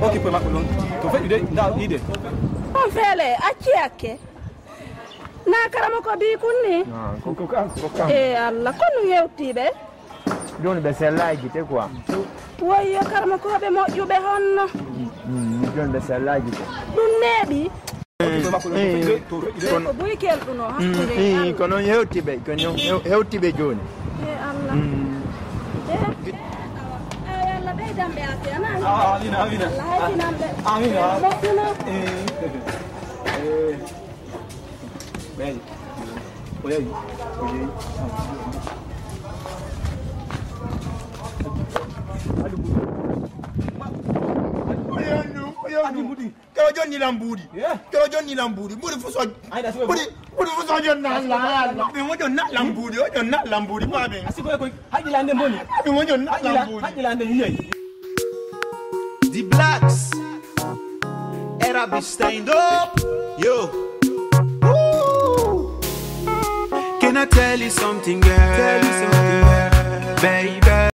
Ok, poi ma tu fai ide. On fele achiake. Na karama ko bi kunni. Ko Allah kono yewtibe. Don be sellaji te quoi. Woyo karama ko be moƴƴube honno. Don be sellaji te. Ɗum neeɓi. Kono buy kelɗuno hakkude. Kono hewtibe joni. Allah. Allah ɓeydamɓe ate anani. Amina. Allah haytinamɓe. Amina. Moƴƴuno. Bem. Olha aí. Kero Johnny Lambudi. Kero Johnny Lambudi. Budi fuso. Budi fuso Jonna Allah. Mi mo Jonna Lambudi. O Jonna Lambudi pa be. Asiko ko hajilande mboni. Mi mo Jonna Lambudi. Hajilande nyei. The blacks Arabic stand up. Yo. Can I tell you something, girl? Baby.